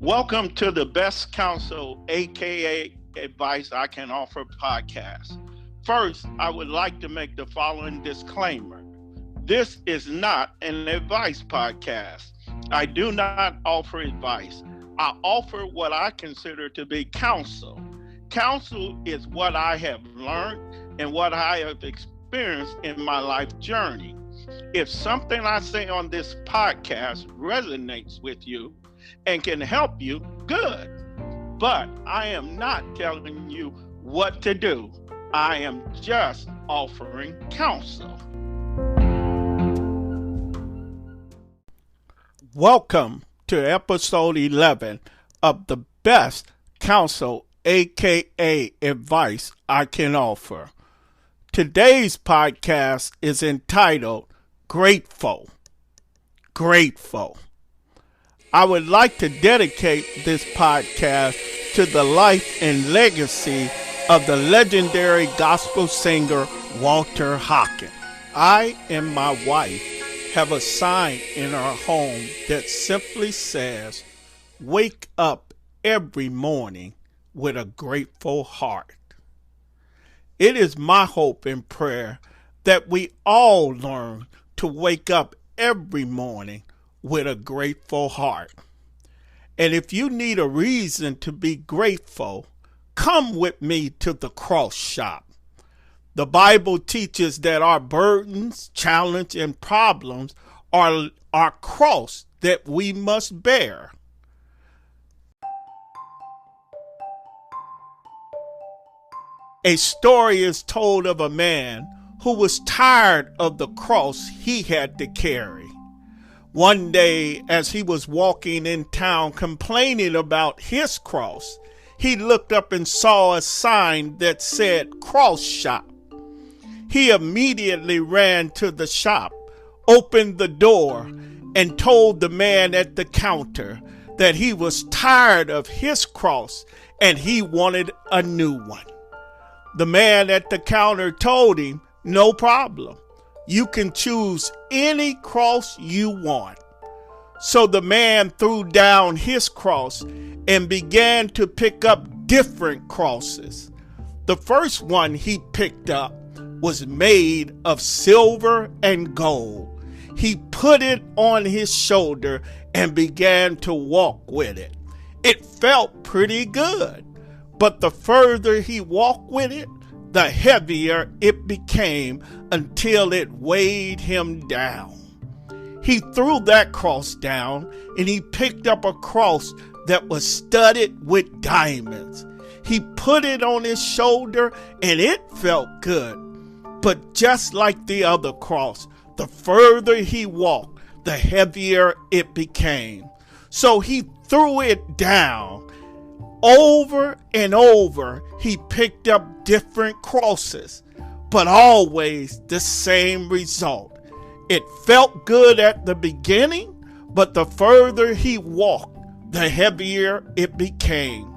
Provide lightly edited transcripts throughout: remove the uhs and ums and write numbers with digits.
Welcome to the Best Counsel, aka Advice I Can Offer podcast. First, I would like to make the following disclaimer. This is not an advice podcast. I do not offer advice. I offer what I consider to be counsel. Counsel is what I have learned and what I have experienced in my life journey. If something I say on this podcast resonates with you and can help you, good. But I am not telling you what to do. I am just offering counsel. Welcome to episode 11 of the Best Counsel, aka Advice I Can Offer. Today's podcast is entitled Grateful. Grateful. I would like to dedicate this podcast to the life and legacy of the legendary gospel singer Walter Hawkins. I and my wife have a sign in our home that simply says, "Wake up every morning with a grateful heart." It is my hope and prayer that we all learn to wake up every morning with a grateful heart. And if you need a reason to be grateful, come with me to the cross shop. The Bible teaches that our burdens, challenge, and problems are our cross that we must bear. A story is told of a man who was tired of the cross he had to carry. One day, as he was walking in town complaining about his cross, he looked up and saw a sign that said cross shop. He immediately ran to the shop, opened the door, and told the man at the counter that he was tired of his cross and he wanted a new one. The man at the counter told him, "No problem. You can choose any cross you want." So the man threw down his cross and began to pick up different crosses. The first one he picked up was made of silver and gold. He put it on his shoulder and began to walk with it. It felt pretty good, but the further he walked with it, the heavier it became until it weighed him down. He threw that cross down and he picked up a cross that was studded with diamonds. He put it on his shoulder and it felt good. But just like the other cross, the further he walked, the heavier it became. So he threw it down. Over and over, he picked up different crosses, but always the same result. It felt good at the beginning, but the further he walked, the heavier it became.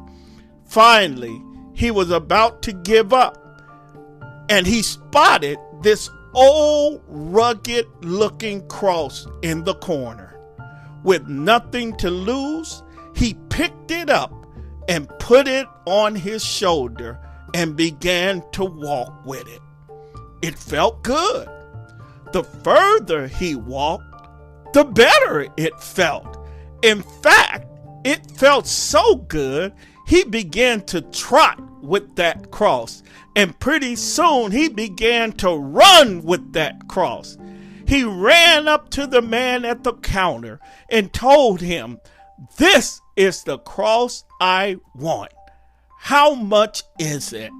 Finally, he was about to give up, and he spotted this old, rugged-looking cross in the corner. With nothing to lose, he picked it up and put it on his shoulder and began to walk with it. It felt good. The further he walked, the better it felt. In fact, it felt so good, he began to trot with that cross, and pretty soon he began to run with that cross. He ran up to the man at the counter and told him, "This is the cross I want. How much is it?"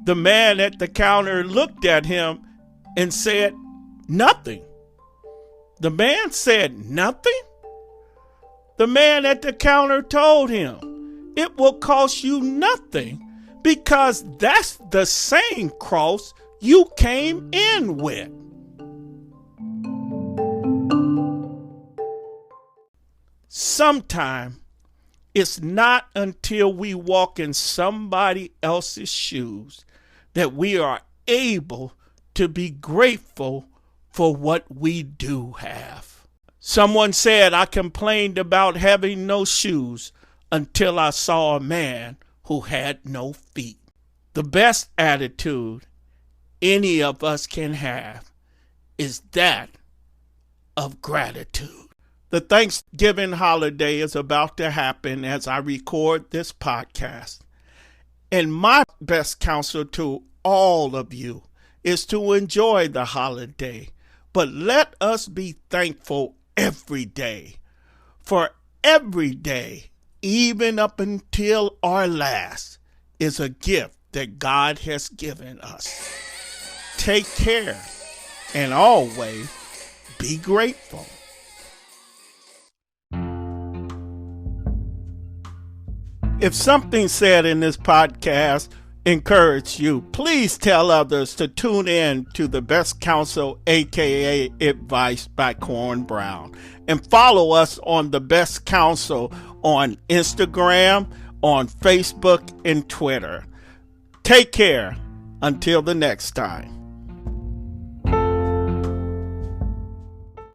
The man at the counter looked at him and said, "Nothing." The man said, "Nothing?" The man at the counter told him, "It will cost you nothing because that's the same cross you came in with." Sometimes it's not until we walk in somebody else's shoes that we are able to be grateful for what we do have. Someone said I complained about having no shoes until I saw a man who had no feet. The best attitude any of us can have is that of gratitude. The Thanksgiving holiday is about to happen as I record this podcast. And my best counsel to all of you is to enjoy the holiday. But let us be thankful every day. For every day, even up until our last, is a gift that God has given us. Take care and always be grateful. If something said in this podcast encouraged you, please tell others to tune in to The Best Counsel, aka Advice by Corn Brown, and follow us on The Best Counsel on Instagram, on Facebook, and Twitter. Take care until the next time.